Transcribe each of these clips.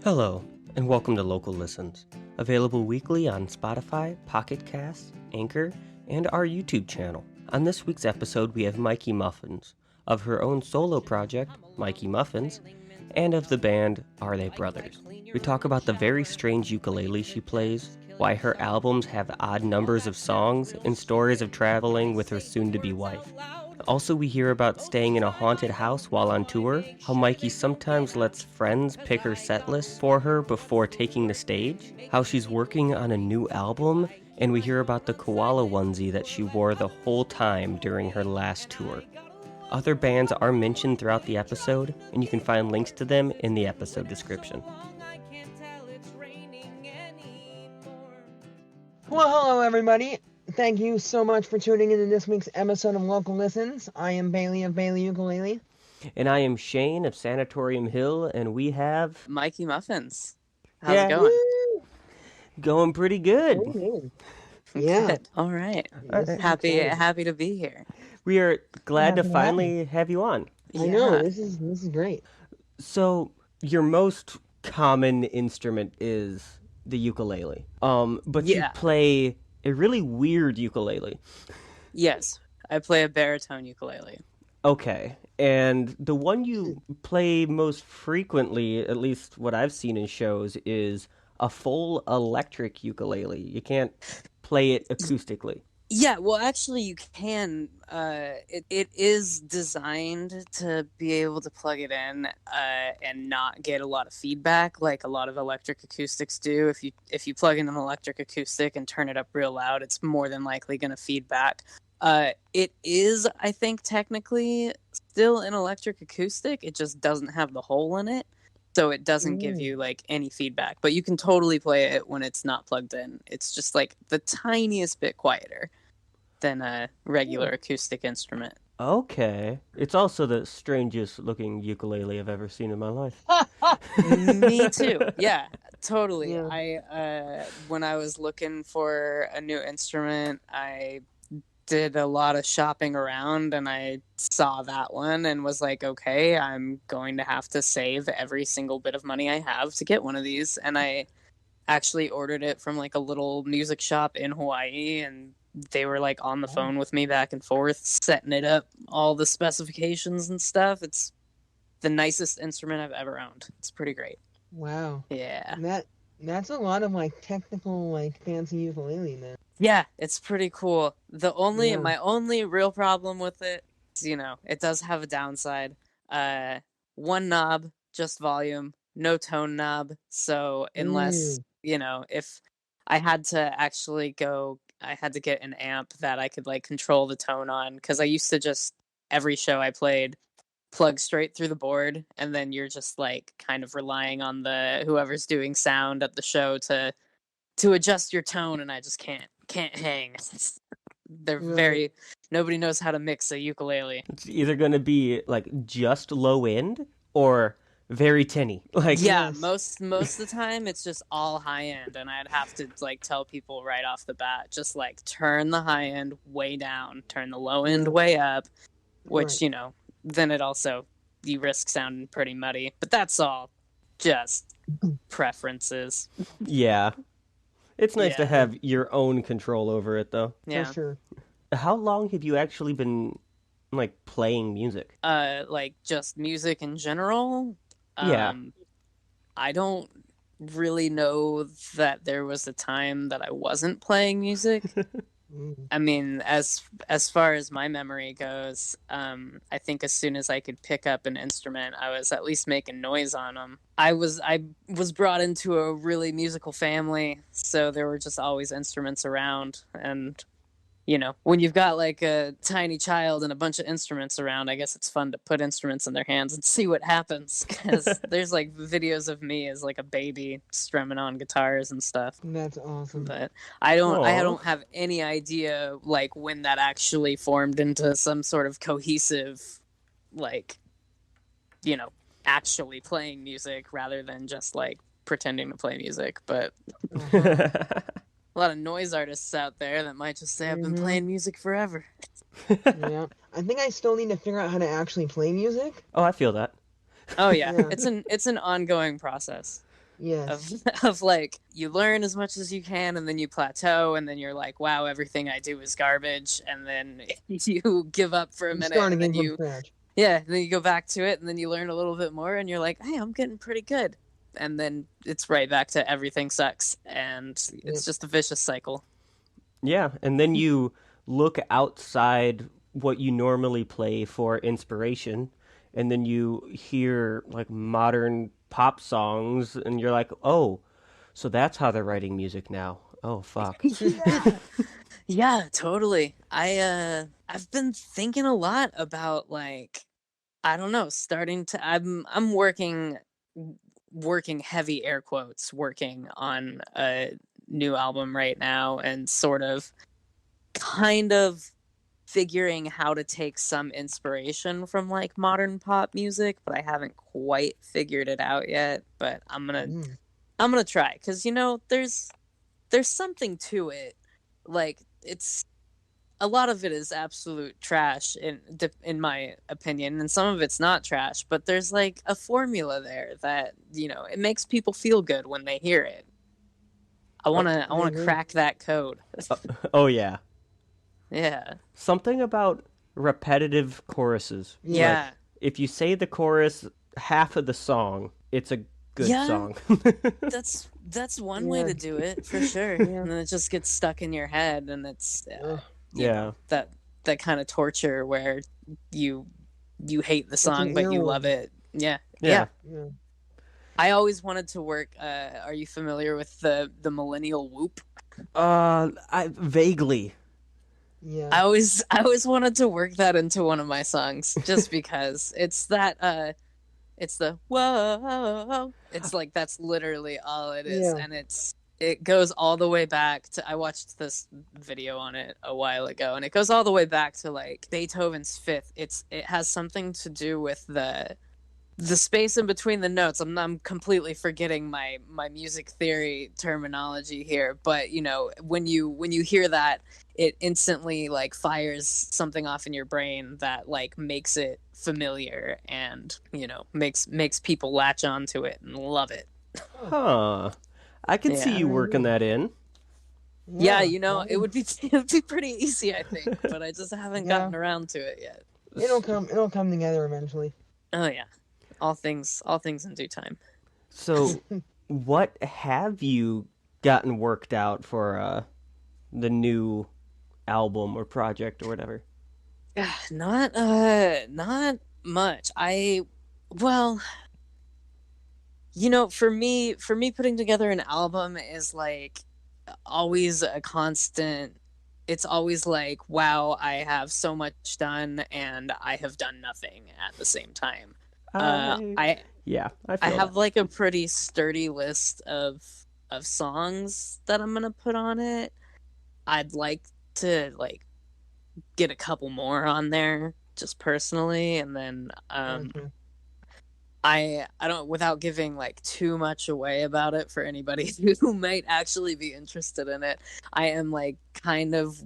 Hello, and welcome to Local Listens, available weekly on Spotify, Pocket Casts, Anchor, and our YouTube channel. On this week's episode, we have Mikey Muffins, of her own solo project, Mikey Muffins, and of the band Are They Brothers. We talk about the very strange ukulele she plays, why her albums have odd numbers of songs, and stories of traveling with her soon-to-be wife. Also, we hear about staying in a haunted house while on tour, how Mikey sometimes lets friends pick her set list for her before taking the stage, how she's working on a new album, and we hear about the Koala Onesie that she wore the whole time during her last tour. Other bands are mentioned throughout the episode, and you can find links to them in the episode description. Well, hello everybody. Thank you so much for tuning in to this week's episode of Local Listens. I am Bailey of Bailey Ukulele. And I am Shane of Sanatorium Hill, and we have... Mikey Muffins. How's it going? Woo! Going pretty good. Oh, yeah. Good. All right. Happy to be here. We are glad to Happy to finally have you on. I know, this is great. So, your most common instrument is the ukulele. But you play a really weird ukulele. Yes, I play a baritone ukulele. Okay, and the one you play most frequently, at least what I've seen in shows, is a full electric ukulele. You can't play it acoustically. Yeah, well, actually, you can. It is designed to be able to plug it in and not get a lot of feedback, like a lot of electric acoustics do. If you plug in an electric acoustic and turn it up real loud, it's more than likely going to feedback. It is, I think, technically still an electric acoustic. It just doesn't have the hole in it, so it doesn't give you like any feedback. But you can totally play it when it's not plugged in. It's just like the tiniest bit quieter than a regular acoustic instrument. Okay. It's also the strangest looking ukulele I've ever seen in my life. Me too. Yeah, totally. Yeah. I when I was looking for a new instrument, I did a lot of shopping around and I saw that one and was like, okay, I'm going to have to save every single bit of money I have to get one of these. And I actually ordered it from like a little music shop in Hawaii, and they were like on the phone with me back and forth, setting it up, all the specifications and stuff. It's the nicest instrument I've ever owned. It's pretty great. Wow. Yeah. That's a lot of like technical, like fancy ukulele, man. Yeah, it's pretty cool. My only real problem with it is, it does have a downside. One knob, just volume, no tone knob. So unless, if I had to actually I had to get an amp that I could like control the tone on, because I used to just, every show I played, plug straight through the board, and then you're just like kind of relying on whoever's doing sound at the show to adjust your tone, and I just can't hang. They're nobody knows how to mix a ukulele. It's either going to be like just low end or very tinny. Like, yeah, most of the time it's just all high end, and I'd have to like tell people right off the bat, just like turn the high end way down, turn the low end way up, which then it also, you risk sounding pretty muddy. But that's all just preferences. Yeah. It's nice to have your own control over it, though. Yeah. For sure. How long have you actually been, like, playing music? Like, just music in general? Yeah. I don't really know that there was a time that I wasn't playing music. I mean, as far as my memory goes, I think as soon as I could pick up an instrument, I was at least making noise on them. I was brought into a really musical family, so there were just always instruments around. And when you've got like a tiny child and a bunch of instruments around, I guess it's fun to put instruments in their hands and see what happens. Because there's like videos of me as like a baby strumming on guitars and stuff. That's awesome. But I don't have any idea like when that actually formed into some sort of cohesive, like, actually playing music rather than just like pretending to play music. But a lot of noise artists out there that might just say, I've been playing music forever. Yeah. I think I still need to figure out how to actually play music. Oh, I feel that. Oh yeah. It's an ongoing process. Yes. of like you learn as much as you can and then you plateau and then you're like, wow, everything I do is garbage, and then you give up for a You minute start and again then from you scratch. yeah, then you go back to it and then you learn a little bit more and you're like, hey, I'm getting pretty good. And then it's right back to everything sucks, and Yep. it's just a vicious cycle. Yeah, and then you look outside what you normally play for inspiration, and then you hear like modern pop songs, and you're like, oh, so that's how they're writing music now. Oh, fuck. Yeah. Yeah, totally. I've been thinking a lot about like I don't know, starting to I'm working heavy air quotes working on a new album right now, and sort of kind of figuring how to take some inspiration from like modern pop music, but I haven't quite figured it out yet, but Mm. I'm going to try, cuz there's something to it. Like it's a lot of it is absolute trash in my opinion, and some of it's not trash, but there's like a formula there that, it makes people feel good when they hear it. Oh, I I want to agree. crack that code. oh yeah. Yeah. Something about repetitive choruses. Yes. Yeah. Like, if you say the chorus half of the song, it's a good Yeah, song. that's one way Yeah. to do it for sure. Yeah. And then it just gets stuck in your head, and it's Ugh. Yeah. that kind of torture where you you hate the It's an song but you love earworm. it. Yeah. Yeah. Yeah. Yeah. I always wanted to work are you familiar with the millennial whoop? I vaguely. Yeah. I always wanted to work that into one of my songs just because it's the whoa. It's like that's literally all it is, Yeah. and it goes all the way back to I watched this video on it a while ago, and it goes all the way back to like Beethoven's Fifth. It has something to do with the space in between the notes. I'm completely forgetting my music theory terminology here, but when you hear that, it instantly like fires something off in your brain that like makes it familiar, and makes people latch onto it and love it. Huh. Huh. I could see Yeah. you working that in. Yeah, Yeah. it would be it would be pretty easy, I think, but I just haven't Yeah. gotten around to it yet. It'll come together eventually. Oh yeah. All things in due time. So, what have you gotten worked out for the new album or project or whatever? Not much. Well, for me putting together an album is like always a constant. It's always like, wow, I have so much done and I have done nothing at the same time. Uh I I Yeah, I I feel that. have like a pretty sturdy list of songs that I'm gonna put on it. I'd like to like get a couple more on there just personally, and then Gotcha. I don't, without giving like too much away about it for anybody who might actually be interested in it, I am like kind of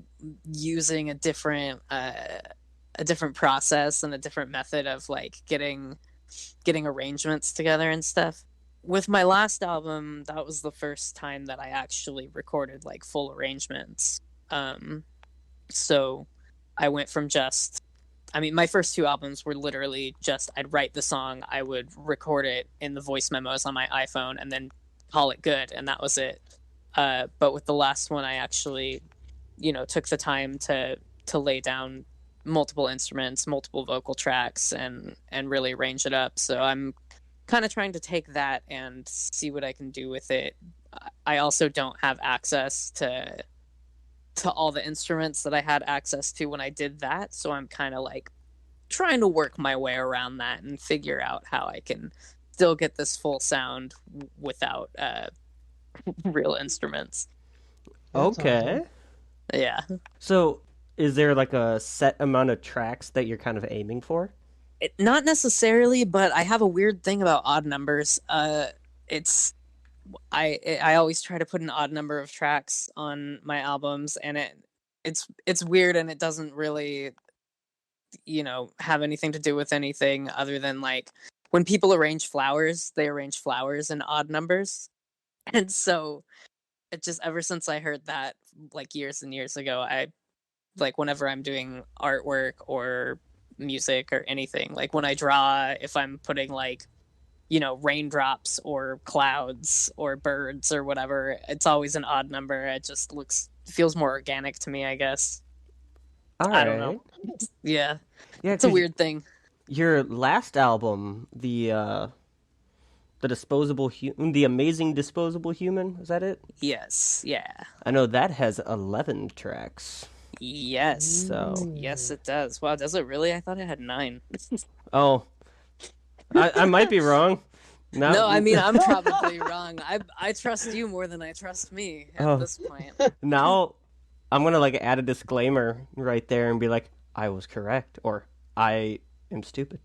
using a different process and a different method of like getting arrangements together and stuff. With my last album, that was the first time that I actually recorded like full arrangements. Um so I went from just I mean, my first two albums were literally just I'd write the song, I would record it in the voice memos on my iPhone, and then call it good, and that was it. But with the last one, I actually, took the time to lay down multiple instruments, multiple vocal tracks, and really arrange it up. So I'm kind of trying to take that and see what I can do with it. I also don't have access to all the instruments that I had access to when I did that. So I'm kind of like trying to work my way around that and figure out how I can still get this full sound without real instruments. That's Okay. awesome. Yeah. So, is there like a set amount of tracks that you're kind of aiming for? Not necessarily, but I have a weird thing about odd numbers. It's I always try to put an odd number of tracks on my albums, and it's weird, and it doesn't really have anything to do with anything other than like when people arrange flowers, they arrange flowers in odd numbers. And so it just ever since I heard that like years and years ago, I like whenever I'm doing artwork or music or anything, like when I draw, if I'm putting like, you know, raindrops or clouds or birds or whatever, it's always an odd number. It just feels more organic to me, I guess. All I don't know. right. Yeah. Yeah, It's a 'cause weird thing. your last album, the the Amazing Disposable Human, is that it? Yes. Yeah. I know that has 11 tracks. Yes. So, Yes, it does. Wow, does it really? I thought it had 9. oh, I might be wrong. No, I mean I'm probably wrong. I trust you more than I trust me at this point. Now I'm gonna like add a disclaimer right there and be like, I was correct, or I am stupid.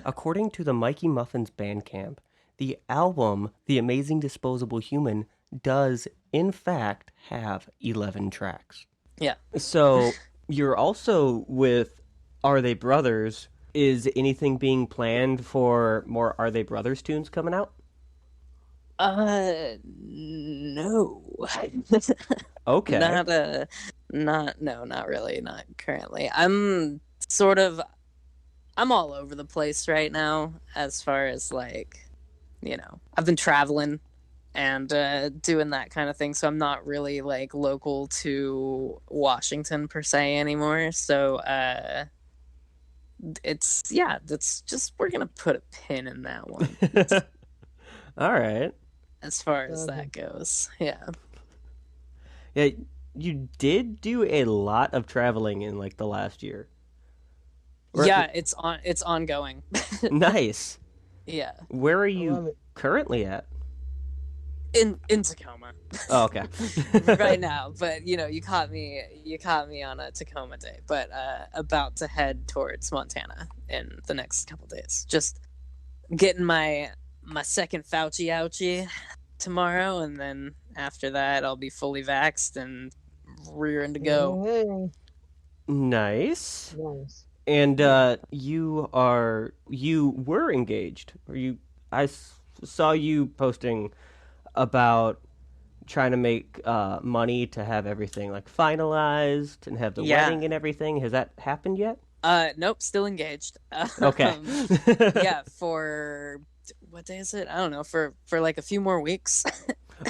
According to the Mikey Muffins Bandcamp, the album The Amazing Disposable Human does in fact have 11 tracks. Yeah. So you're also with Are They Brothers? Is anything being planned for more Are They Brothers tunes coming out? No. Okay. Not really, not currently. I'm all over the place right now as far as like, you know, I've been traveling and doing that kind of thing, so I'm not really like local to Washington per se anymore. So that's just we're gonna put a pin in that one. All right. As far as that goes. Yeah. Yeah, you did do a lot of traveling in like the last year. Yeah, it's ongoing. Nice. Yeah. Where are you currently at? In Tacoma. Oh, okay. Right now, but you know, you caught me on a Tacoma day, but about to head towards Montana in the next couple days. Just getting my second Fauci ouchie tomorrow, and then after that I'll be fully vaxxed and rearing to go. Nice. And you were engaged. I saw you posting about trying to make money to have everything like finalized and have the wedding and everything. Has that happened yet? Nope, still engaged. Okay. Yeah, for what day is it? I don't know, for like a few more weeks.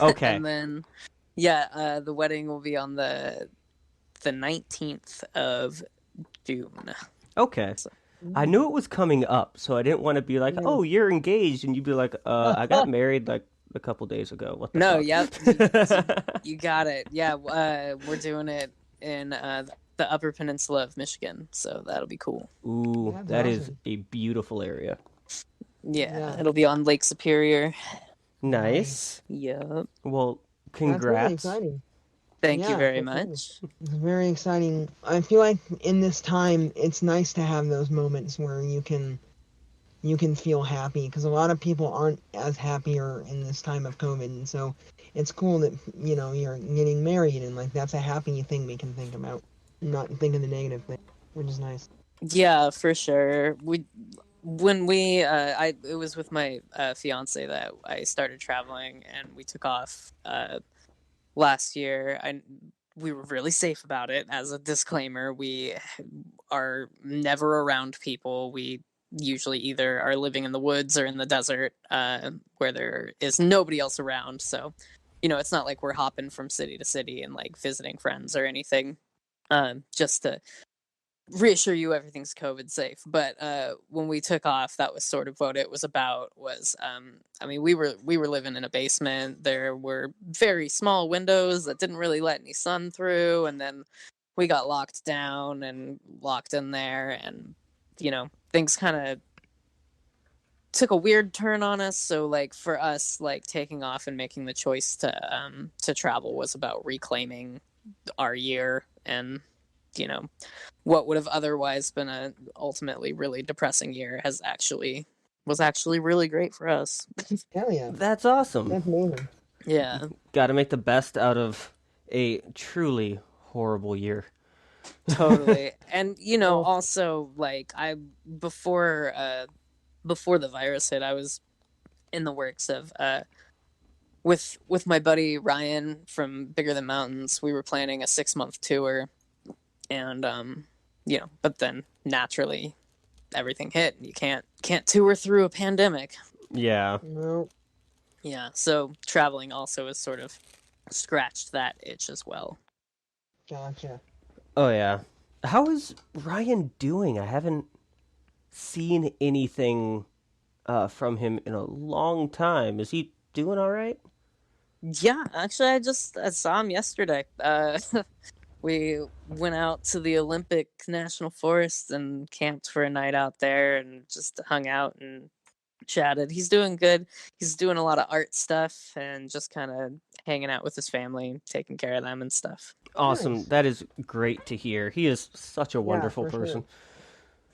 Okay. And then the wedding will be on the 19th of June. Okay. So, I knew it was coming up, so I didn't want to be like, "Oh, you're engaged," and you'd be like, I got married like a couple days ago." What the fuck? Yep. You got it. Yeah, we're doing it in the Upper Peninsula of Michigan, so that'll be cool. Ooh, that is a beautiful area. Yeah, it'll be on Lake Superior. Nice. Yep. Well, congrats. That's really exciting. Thank you very much. It's very exciting. I feel like in this time, it's nice to have those moments where you can feel happy, because a lot of people aren't as happier in this time of COVID, and so it's cool that, you know, you're getting married, and like that's a happy thing we can think about, not think of the negative thing, which is nice. Yeah, for sure. It was with my fiance that I started traveling, and we took off last year. We were really safe about it. As a disclaimer, we are never around people. We usually either are living in the woods or in the desert, where there is nobody else around. So, you know, it's not like we're hopping from city to city and like visiting friends or anything. Just to reassure you everything's COVID safe. But when we took off, that was sort of what it was about. I mean, we were living in a basement. There were very small windows that didn't really let any sun through, and then we got locked down and locked in there, and you know, things kind of took a weird turn on us. So like for us, like taking off and making the choice to travel was about reclaiming our year, and you know, what would have otherwise been a ultimately really depressing year was actually really great for us. Hell yeah. That's awesome. That's amazing. Yeah. Got to make the best out of a truly horrible year. Totally. And you know, also like before before the virus hit, I was in the works of with my buddy Ryan from Bigger Than Mountains. We were planning a 6-month tour, and but then naturally everything hit. You can't tour through a pandemic. Yeah. No. Yeah, so traveling also has sort of scratched that itch as well. Gotcha. Oh yeah. How is Ryan doing? I haven't seen anything from him in a long time. Is he doing all right? Yeah, actually, I saw him yesterday. We went out to the Olympic National Forest and camped for a night out there and just hung out and chatted. He's doing good. He's doing a lot of art stuff and just kind of hanging out with his family, taking care of them and stuff. Awesome. Nice. That is great to hear. He is such a Yeah, wonderful for person. sure.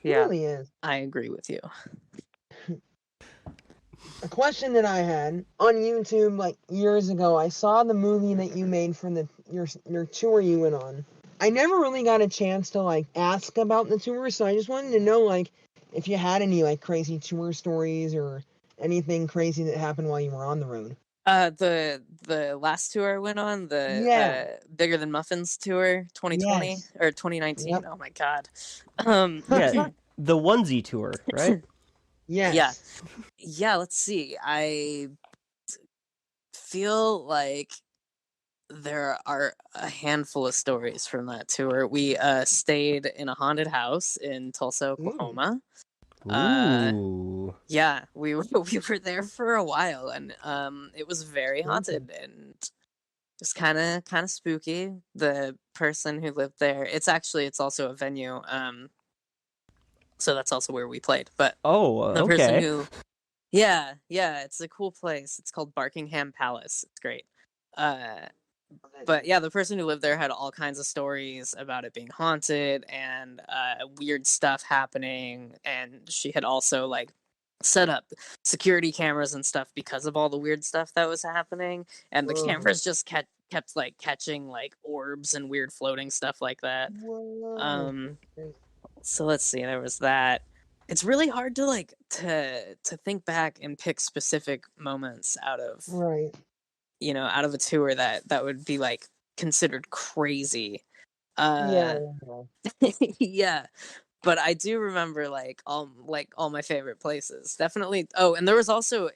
He Yeah, really is. I agree with you. A question that I had on YouTube like years ago, I saw the movie that you made for your tour you went on. I never really got a chance to like ask about the tour, so I just wanted to know like if you had any like crazy tour stories or anything crazy that happened while you were on the road. The last tour I went on, Yeah. the Bigger Than Muffins tour, 2020 Yes. or 2019. Yep. Oh my god. Yeah, the onesie tour, right? Yes. Yeah. Yeah, let's see. I feel like there are a handful of stories from that tour. We stayed in a haunted house in Tulsa, Oklahoma. Ooh. Yeah, we were there for a while, and it was very haunted and just kind of spooky. The person who lived there, it's also a venue. So that's also where we played. But the person Okay. who, yeah, it's a cool place. It's called Barkingham Palace. It's great. But yeah, the person who lived there had all kinds of stories about it being haunted and weird stuff happening. And she had also like set up security cameras and stuff because of all the weird stuff that was happening. And the cameras just kept like catching like orbs and weird floating stuff like that. Whoa. So let's see, there was that. It's really hard to like to think back and pick specific moments out of Right. out of a tour that would be like considered crazy. Yeah. Yeah, but I do remember like all my favorite places. Definitely. Oh, and there was also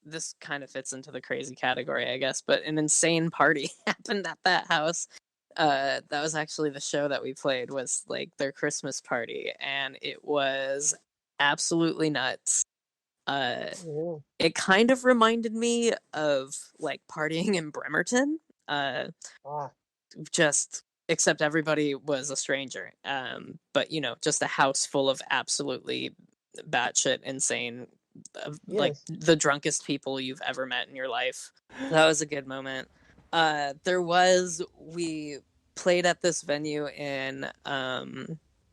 this kind of fits into the crazy category, I guess, but an insane party happened at that house. That was actually the show that we played, was like their Christmas party, and it was absolutely nuts. It kind of reminded me of like partying in Bremerton. Just except everybody was a stranger. But just a house full of absolutely batshit insane, like the drunkest people you've ever met in your life. That was a good moment. We played at this venue in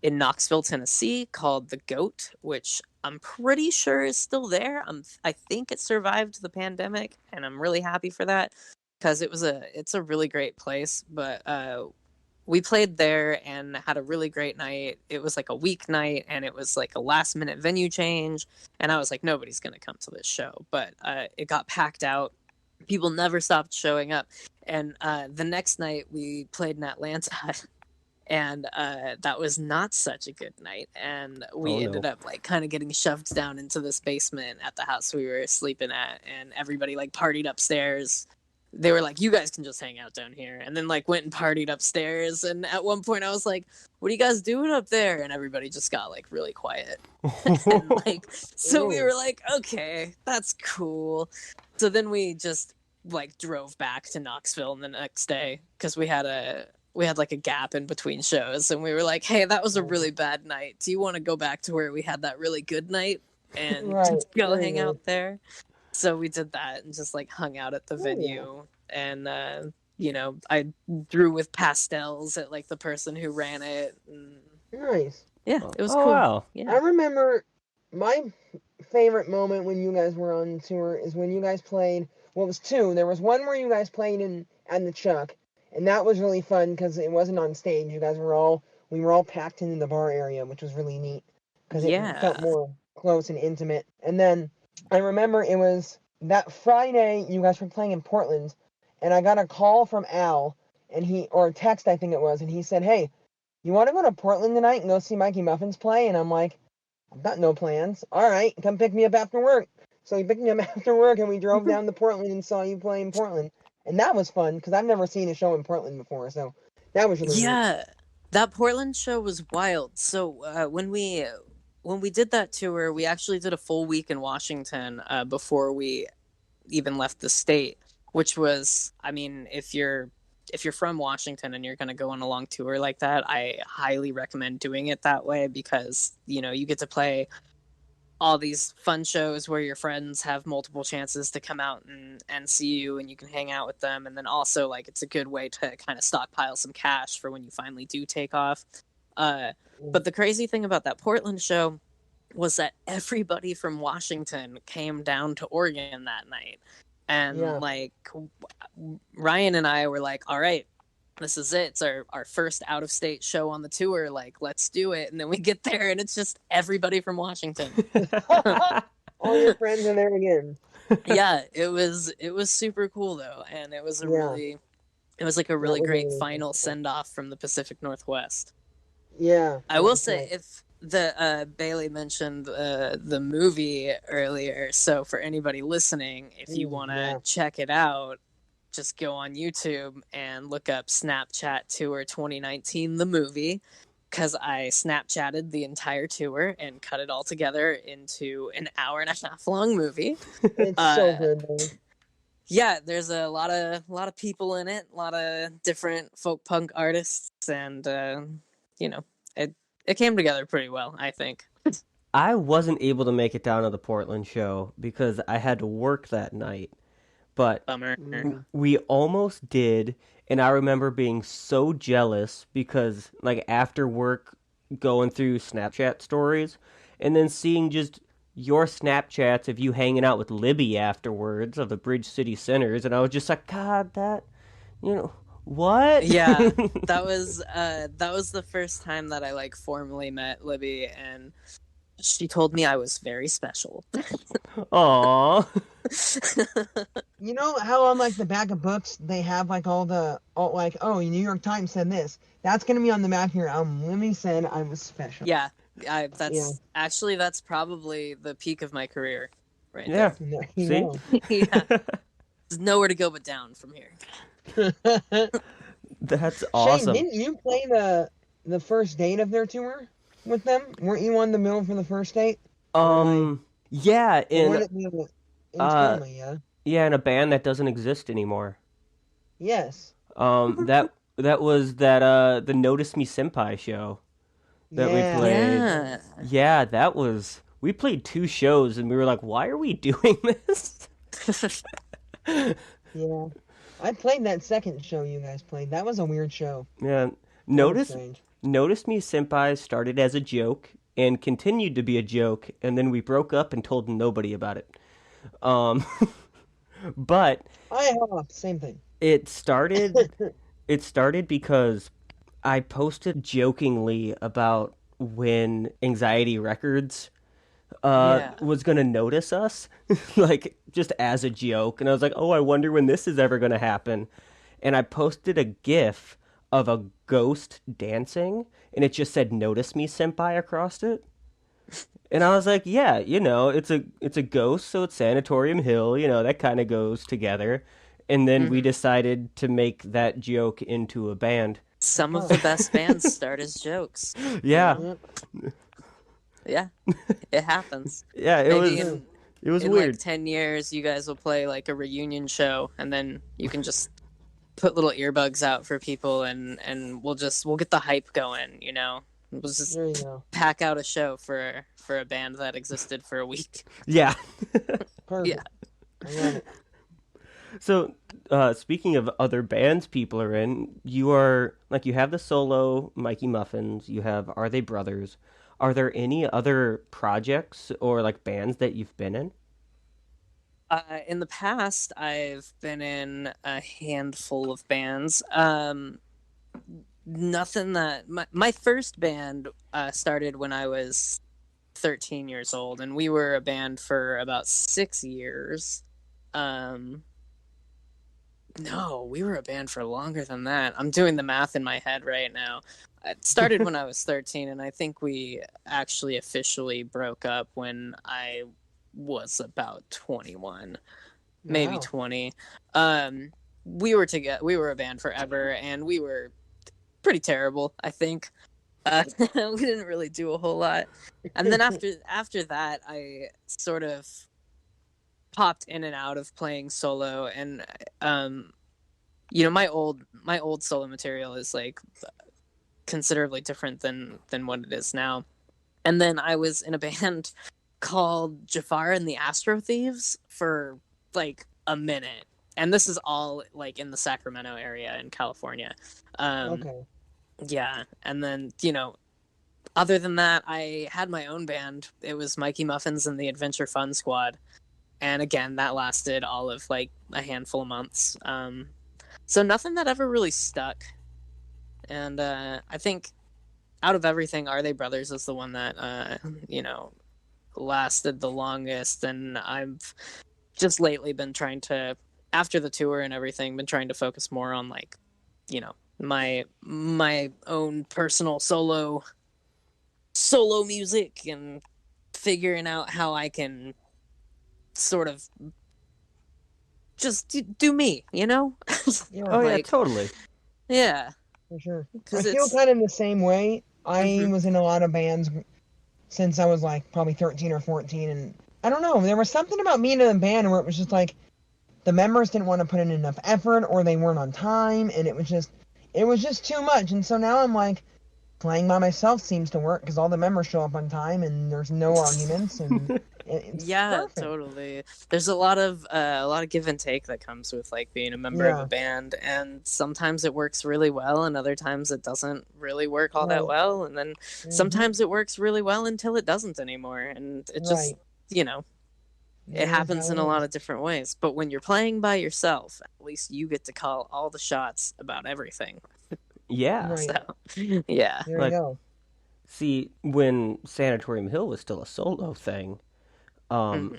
Knoxville, Tennessee, called the Goat, which I'm pretty sure is still there. I think it survived the pandemic, and I'm really happy for that because it's a really great place. But we played there and had a really great night. It was like a weeknight, and it was like a last minute venue change, and I was like, nobody's gonna come to this show, but it got packed out. People never stopped showing up, and the next night we played in Atlanta. And that was not such a good night, and we ended up like kind of getting shoved down into this basement at the house we were sleeping at, and everybody like partied upstairs. They were like, you guys can just hang out down here, and then like went and partied upstairs. And at one point I was like, what are you guys doing up there? And everybody just got like really quiet. And like, so we were like, okay, that's cool. So then we just like drove back to Knoxville the next day because we had like a gap in between shows, and we were like, hey, that was a really bad night. Do you want to go back to where we had that really good night and just go hang out there? So we did that and just like hung out at the venue. And I drew with pastels at like the person who ran it. And Nice. Yeah, it was cool. Wow. Yeah. I remember my favorite moment when you guys were on tour is when you guys played. Well, it was two. There was one where you guys played in the Chuck, and that was really fun because it wasn't on stage. We were all packed in the bar area, which was really neat because it felt more close and intimate. And then I remember it was that Friday you guys were playing in Portland, and I got a call from Al, or a text I think it was, and he said, "Hey, you want to go to Portland tonight and go see Mikey Muffins play?" And I'm like, "I've got no plans." "All right, come pick me up after work." So he picked me up after work, and we drove down to Portland and saw you play in Portland. And that was fun, because I've never seen a show in Portland before, so that was really neat. Yeah, that Portland show was wild. So when we did that tour, we actually did a full week in Washington before we even left the state, which was, I mean, if you're from Washington and you're going to go on a long tour like that, I highly recommend doing it that way, because, you know, you get to play all these fun shows where your friends have multiple chances to come out and see you, and you can hang out with them. And then also, like, it's a good way to kind of stockpile some cash for when you finally do take off. But the crazy thing about that Portland show was that everybody from Washington came down to Oregon that night. And like Ryan and I were like, all right, this is it. It's our first out of state show on the tour. Like, let's do it. And then we get there and it's just everybody from Washington. All your friends are there again. Yeah, it was super cool though. And it was it was like a really great final send off from the Pacific Northwest. Yeah. I will say, if the Bailey mentioned the movie earlier, so for anybody listening, if you want to check it out, just go on YouTube and look up Snapchat Tour 2019, the movie, because I Snapchatted the entire tour and cut it all together into an 1.5 hour long movie. It's so good, man. Yeah, there's a lot of people in it, a lot of different folk punk artists, and you know, it came together pretty well, I think. I wasn't able to make it down to the Portland show because I had to work that night. But Bummer. we almost did, and I remember being so jealous because, like, after work, going through Snapchat stories, and then seeing just your Snapchats of you hanging out with Libby afterwards of the Bridge City Sinners, and I was just like, God, that, you know, what? Yeah, that was the first time that I, like, formally met Libby, and she told me I was very special. Aww. You know how on, like, the back of books they have, like, like, oh, New York Times said this. That's gonna be on the back of your album. Libby said I was special. Yeah, actually, that's probably the peak of my career, right Yeah. there. See? Yeah, there's nowhere to go but down from here. That's awesome. Shane, didn't you play the first date of their tour with them? Weren't you on the bill for the first date? Yeah, in Tacoma, yeah. Yeah, in a band that doesn't exist anymore. Yes. That was the Notice Me Senpai show that we played. Yeah, that was. We played 2 shows and we were like, why are we doing this? Yeah. I played that second show you guys played. That was a weird show. Yeah. Notice Me Senpai started as a joke and continued to be a joke, and then we broke up and told nobody about it. But same thing. It started because I posted jokingly about when Anxiety Records was going to notice us, like, just as a joke. And I was like, oh, I wonder when this is ever going to happen. And I posted a GIF of a ghost dancing, and it just said, Notice Me, Senpai, across it. And I was like, yeah, you know, it's a ghost, so it's Sanatorium Hill, you know, that kind of goes together. And then we decided to make that joke into a band. Some of the best bands start as jokes. Yeah. Yeah, it happens. Yeah, it was in weird. Like 10 years, you guys will play like a reunion show, and then you can just put little earbuds out for people, and we'll get the hype going. You know, we'll just pack out a show for a band that existed for a week. Yeah. Perfect. Yeah. I love it. So, speaking of other bands people are in, you have the solo Mikey Muffins, you have Are They Brothers? Are there any other projects or, like, bands that you've been in? In the past, I've been in a handful of bands. Nothing that... My first band started when I was 13 years old, and we were a band for about 6 years. No, we were a band for longer than that. I'm doing the math in my head right now. It started when I was 13, and I think we actually officially broke up when I was about 21, maybe Wow. 20. We were together. We were a band forever, and we were pretty terrible, I think. We didn't really do a whole lot. And then after that, I sort of popped in and out of playing solo, and my old solo material is like considerably different than what it is now. And then I was in a band called Jafar and the Astro Thieves for like a minute, and this is all like in the Sacramento area in California. Okay. Yeah, and then other than that, I had my own band. It was Mikey Muffins and the Adventure Fun Squad. And again, that lasted all of like a handful of months. So nothing that ever really stuck. And I think out of everything, Are They Brothers is the one that, lasted the longest. And I've just lately been trying to, after the tour and everything, been trying to focus more on like, my own personal solo music and figuring out how I can sort of just do me, Yeah, Oh yeah, like, totally. yeah, for sure. I 'cause feel it's kind of the same way. I Mhm. was in a lot of bands since I was like probably 13 or 14, and I don't know, there was something about being in a band where it was just like the members didn't want to put in enough effort or they weren't on time, and it was just too much. And so now I'm like, playing by myself seems to work because all the members show up on time and there's no arguments, and it's Yeah, perfect. totally. There's a lot of give and take that comes with like being a member of a Yeah, band, and sometimes it works really well, and other times it doesn't really work all that right. well, and then Mhm. sometimes it works really well until it doesn't anymore, and it just Right. it That is happens how in it a lot is. of different ways. But when you're playing by yourself, at least you get to call all the shots about everything. Yeah. Right. So, yeah. There you Like, go. see, when Sanatorium Hill was still a solo thing, um, hmm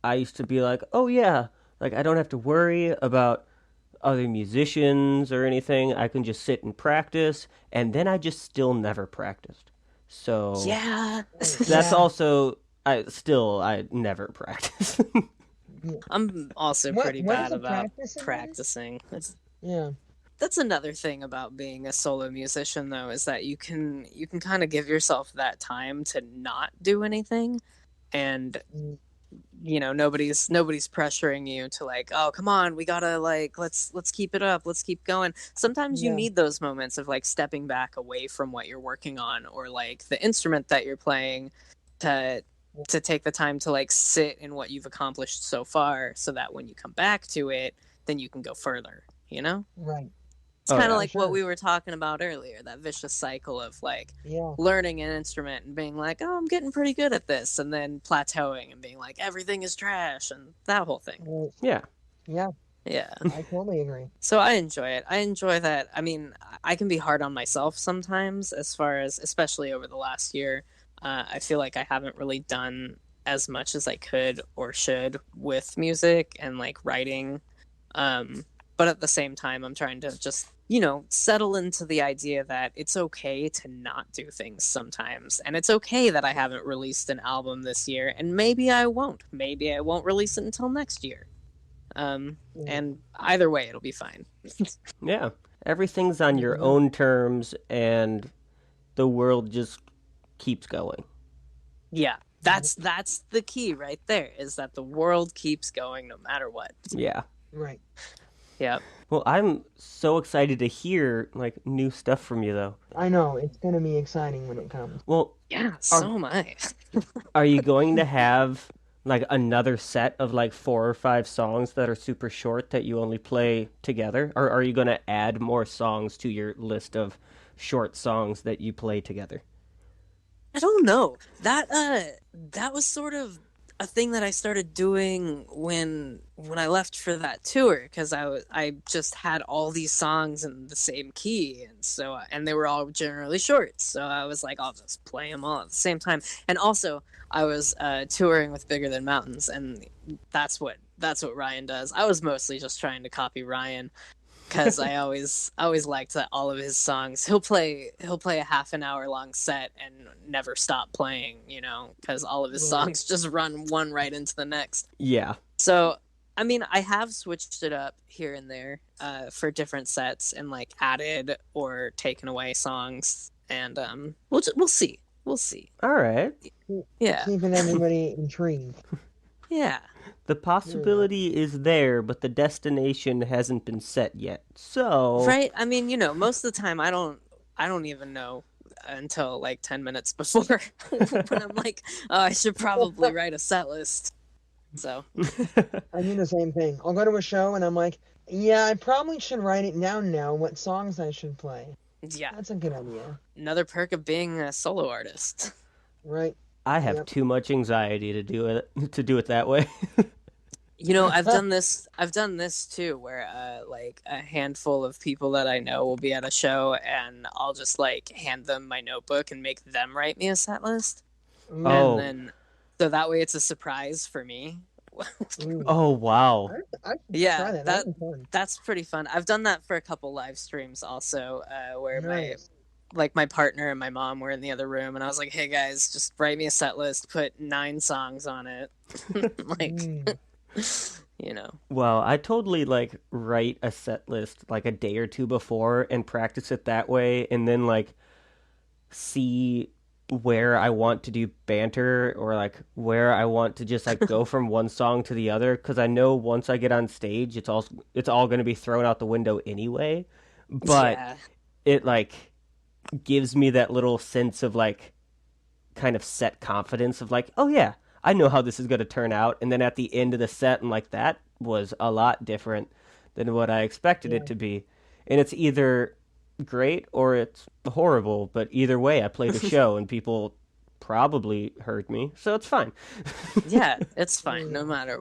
I used to be like, oh yeah, like I don't have to worry about other musicians or anything. I can just sit and practice, and then I just still never practiced. So Yeah. Right. that's Yeah. also I never practice. Yeah. I'm also What pretty what is bad a about practice again? practicing. Yeah. That's another thing about being a solo musician though, is that you can kind of give yourself that time to not do anything, and Mm, nobody's pressuring you to like, oh come on, we gotta like let's keep it up, let's keep going. Sometimes you yeah. need those moments of like stepping back away from what you're working on, or like the instrument that you're playing, to take the time to like sit in what you've accomplished so far, so that when you come back to it, then you can go further. Right. It's Oh kind of yeah. For like what sure. we were talking about earlier, that vicious cycle of like Yeah. learning an instrument and being like, oh, I'm getting pretty good at this, and then plateauing and being like, everything is trash, and that whole thing. Right. Yeah. Yeah. Yeah. I totally agree. So I enjoy it. I enjoy that. I mean, I can be hard on myself sometimes, as far as, especially over the last year. I feel like I haven't really done as much as I could or should with music and like writing. But at the same time, I'm trying to just, settle into the idea that it's okay to not do things sometimes. And it's okay that I haven't released an album this year. And maybe I won't. Maybe I won't release it until next year. Yeah. And either way, it'll be fine. Yeah. Everything's on There you your go. own terms, and the world just keeps going. Yeah, that's the key right there, is that the world keeps going no matter what. Yeah. Right. Yep. Well, I'm so excited to hear like new stuff from you, though. I know it's gonna be exciting when it comes. Well, Yeah, are so am I. are you going to have like another set of like 4 or 5 songs that are super short that you only play together, or are you going to add more songs to your list of short songs that you play together? I don't know. That was sort of a thing that I started doing when I left for that tour, because I just had all these songs in the same key, and they were all generally short, so I was like, I'll just play them all at the same time. And also I was touring with Bigger Than Mountains, and that's what Ryan does. I was mostly just trying to copy Ryan, because I always liked that all of his songs, he'll play a half an hour long set and never stop playing, because all of his songs just run one right into the next. Yeah. So I mean, I have switched it up here and there for different sets, and like added or taken away songs, and we'll see. All right. Yeah. Keeping everybody intrigued. Yeah. The possibility is there, but the destination hasn't been set yet. So Right? I mean, most of the time I don't even know until like 10 minutes before when I'm like, oh, I should probably write a set list. So I do the same thing. I'll go to a show and I'm like, yeah, I probably should write it down now, what songs I should play. yeah, That's a good idea. another perk of being a solo artist. Right. I have too much anxiety to do it that way. I've done this too, where like a handful of people that I know will be at a show, and I'll just like hand them my notebook and make them write me a set list. Oh. And then so that way it's a surprise for me. Oh, wow. I Yeah, try that. That'd be fun. that's pretty fun. I've done that for a couple live streams also, where Nice. my partner and my mom were in the other room, and I was like, hey guys, just write me a set list, put 9 songs on it. Like Well, I totally like write a set list like a day or two before and practice it that way, and then like see where I want to do banter, or like where I want to just like go from one song to the other, because I know once I get on stage it's all going to be thrown out the window anyway. But yeah. it like gives me that little sense of like kind of set confidence of like, oh yeah, I know how this is going to turn out. And then at the end of the set, I'm like, that was a lot different than what I expected it to be. And it's either great or it's horrible, but either way I played a show and people probably heard me, so it's fine. Yeah, it's fine no matter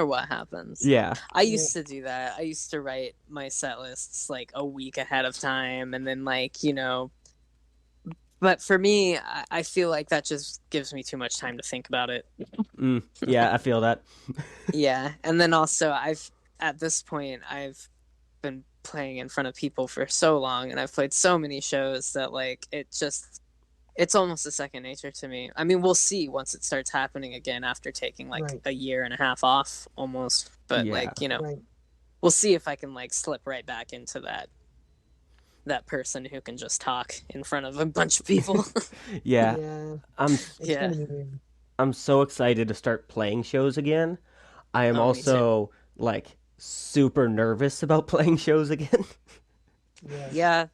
what happens. Yeah. I used to do that. I used to write my set lists like a week ahead of time, and then like, but for me, I feel like that just gives me too much time to think about it. Yeah, I feel that. Yeah, and then also at this point I've been playing in front of people for so long, and I've played so many shows that like it's almost a second nature to me. I mean, we'll see once it starts happening again after taking like a year and a half off almost, but we'll see if I can like slip right back into that person who can just talk in front of a bunch of people. Yeah. I'm so excited to start playing shows again. I am also like super nervous about playing shows again. Yeah.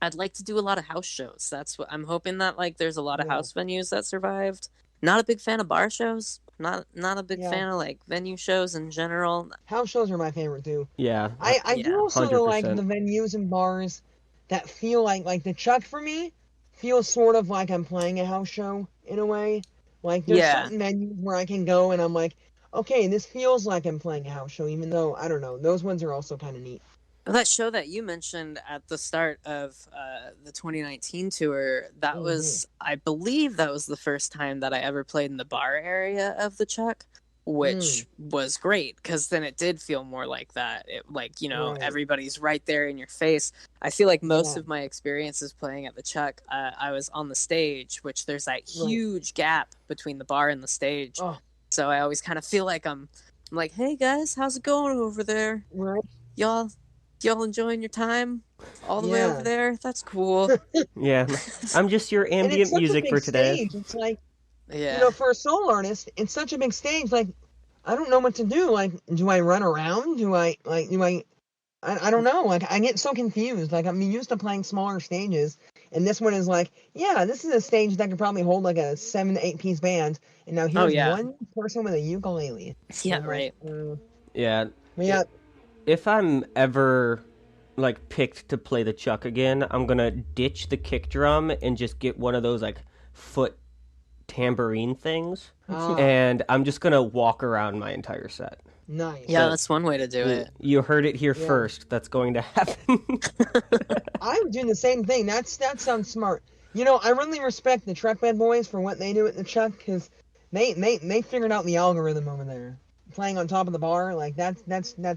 I'd like to do a lot of house shows. That's what I'm hoping, that like there's a lot of house venues that survived. Not a big fan of bar shows. Not a big fan of like venue shows in general. House shows are my favorite too. Yeah. I do also 100%. like the venues and bars that feel like the Chuck for me feels sort of like I'm playing a house show in a way. Like there's certain venues where I can go and I'm like, okay, this feels like I'm playing a house show, even though I don't know. Those ones are also kind of neat. That show that you mentioned at the start of the 2019 tour, that was, I believe that was the first time that I ever played in the bar area of the Chuck, which was great, because then it did feel more like that. It, like, everybody's right there in your face. I feel like most of my experiences playing at the Chuck, I was on the stage, which there's that huge gap between the bar and the stage. So I always kind of feel like I'm like, hey guys, how's it going over there? Y'all enjoying your time all the way over there? That's cool. Yeah. I'm just your ambient music for today. Stage. It's like, for a solo artist, it's such a big stage. Like, I don't know what to do. Like, do I run around? I don't know. Like, I get so confused. Like, I'm used to playing smaller stages, and this one is like, this is a stage that could probably hold like a 7 to 8 piece band, and now here's one person with a ukulele. Yeah, right. If I'm ever like picked to play the Chuck again, I'm gonna ditch the kick drum and just get one of those like foot tambourine things, Oh, and I'm just gonna walk around my entire set. nice. Yeah, that's one way to do it. You heard it here Yeah. first. That's going to happen. I'm doing the same thing. That sounds smart. You know, I really respect the Truck Bed Boys for what they do at the Chuck, because they figured out the algorithm over there. Playing on top of the bar, like that's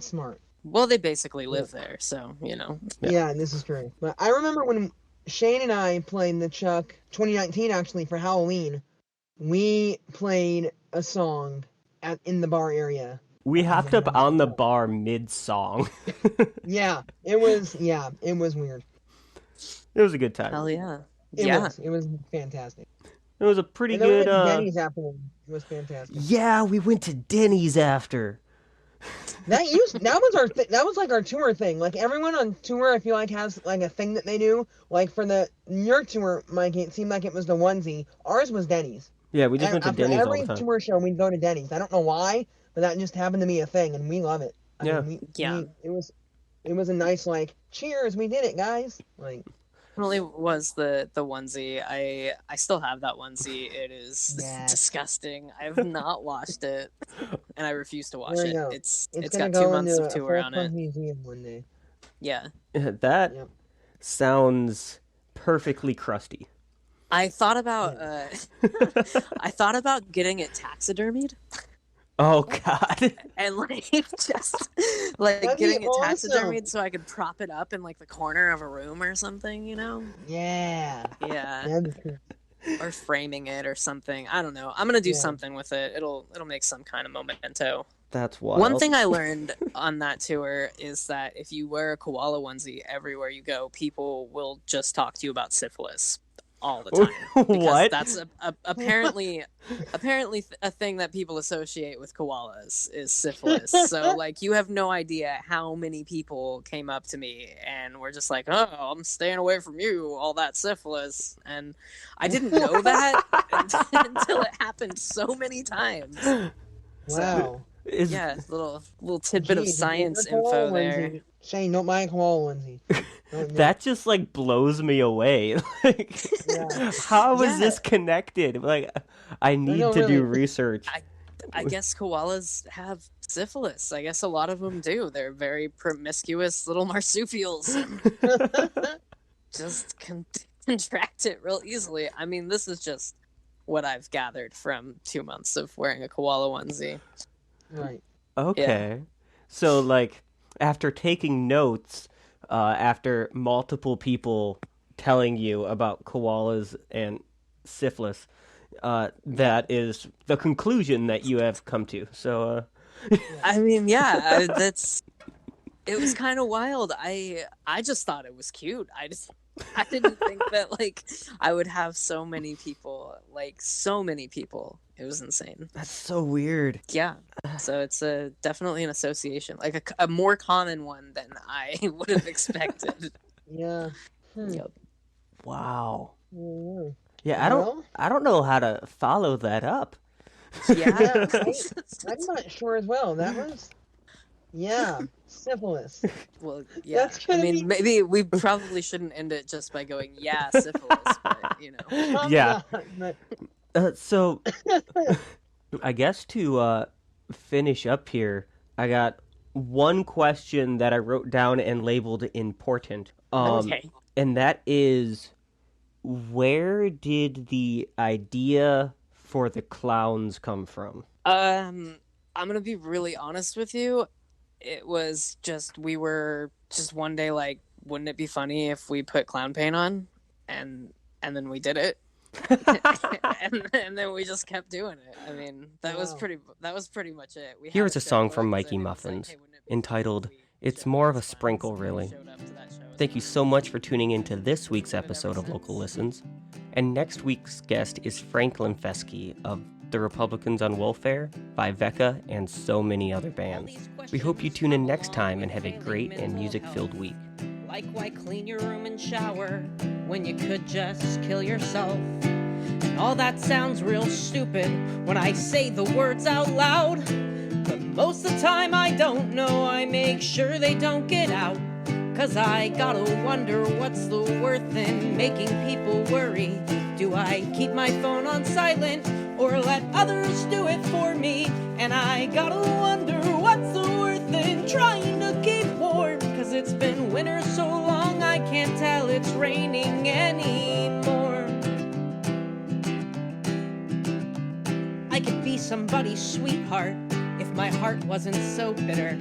smart. Well, they basically live there, so, Yeah, this is true. But I remember when Shane and I played the Chuck 2019 actually for Halloween. We played a song in the bar area. We hopped up on the bar mid-song. Yeah, it was weird. It was a good time. Hell yeah. It was fantastic. It was a pretty And then we good. went to Denny's afterward. It was fantastic. Yeah, we went to Denny's after. That was like our tour thing. Like everyone on tour, I feel like has like a thing that they do. Like for your tour, Mikey, it seemed like it was the onesie. Ours was Denny's. Yeah, we just went to Denny's all the Every time. tour show, we'd go to Denny's. I don't know why, but that just happened to be a thing, and we love it. It was a nice like, cheers, we did it, guys. Like. Definitely was the onesie. I still have that onesie. It is disgusting. I have not washed it, and I refuse to wash it. It's got 2 months of tour on it. Museum one day. Yeah. That sounds perfectly crusty. I thought about I thought about getting it taxidermied. Oh God! And just getting it taxidermied so I could prop it up in like the corner of a room or something, Yeah. Yeah. Or framing it or something. I don't know. I'm gonna do something with it. It'll make some kind of memento. That's wild. One thing I learned on that tour is that if you wear a koala onesie everywhere you go, people will just talk to you about syphilis all the time. What? That's apparently a thing that people associate with koalas is syphilis. So you have no idea how many people came up to me and were just like, "Oh, I'm staying away from you, all that syphilis," and I didn't know that until it happened so many times. Wow. Little tidbit of science info there. Shane, don't buy a koala onesie. That just blows me away. How is this connected? I need to do research. I guess koalas have syphilis. I guess a lot of them do. They're very promiscuous little marsupials. Just contract it real easily. I mean, this is just what I've gathered from 2 months of wearing a koala onesie. Right. Okay. Yeah. So, after taking notes, after multiple people telling you about koalas and syphilis, that is the conclusion that you have come to. So, I mean, it was kind of wild. I just thought it was cute. I didn't think that I would have so many people. It was insane. That's so weird. Yeah. So it's definitely an association, a more common one than I would have expected. Yeah. Yep. Wow. Mm-hmm. Yeah, I don't know how to follow that up. Yeah. I'm not sure as well. That was syphilis. Well, yeah. I mean, maybe we probably shouldn't end it just by going, syphilis, but Yeah. So, I guess to finish up here, I got one question that I wrote down and labeled important. Okay. And that is, where did the idea for the clowns come from? I'm gonna be really honest with you. It was we were just one day wouldn't it be funny if we put clown paint on? And then we did it. and then we just kept doing it. I mean, that was pretty much it. Here's a song from Mikey Muffins entitled "It's More of a Sprinkle, Really." Thank you so much for tuning in to this week's episode of Local Listens. And next week's guest is Franklin Fesky of The Republicans on Welfare, by Vecca, and so many other bands. We hope you tune in next time and have a great and music-filled week. Why clean your room and shower when you could just kill yourself? And all that sounds real stupid when I say the words out loud. But most of the time I don't know, I make sure they don't get out. 'Cause I gotta wonder what's the worth in making people worry Do I keep my phone on silent or let others do it for me? And I gotta wonder what's the worth in trying to keep warm, 'cause it's been winter so long I can't tell it's raining anymore. I could be somebody's sweetheart if my heart wasn't so bitter.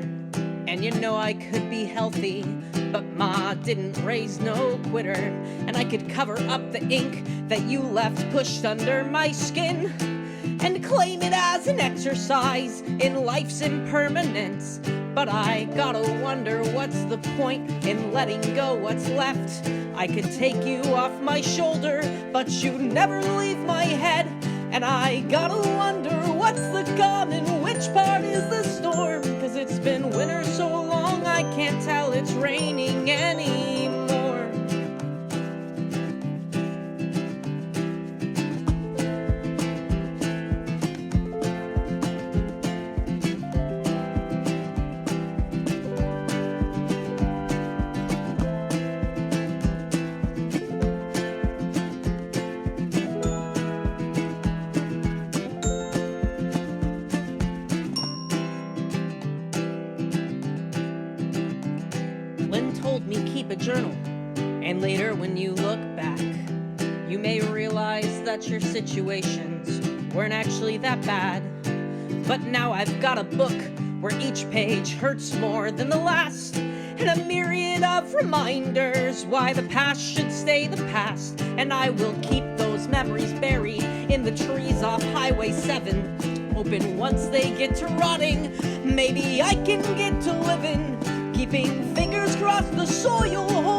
And you know I could be healthy, but Ma didn't raise no quitter. And I could cover up the ink that you left pushed under my skin and claim it as an exercise in life's impermanence. But I gotta wonder what's the point in letting go what's left. I could take you off my shoulder, but you'd never leave my head. And I gotta wonder what's the calm and which part is the storm, 'cause it's been winter so long I can't tell it's raining anymore. Keep a journal, and later when you look back, you may realize that your situations weren't actually that bad. But now I've got a book where each page hurts more than the last, and a myriad of reminders why the past should stay the past. And I will keep those memories buried in the trees off Highway 7, hoping once they get to rotting, maybe I can get to living. Keeping fingers crossed the soil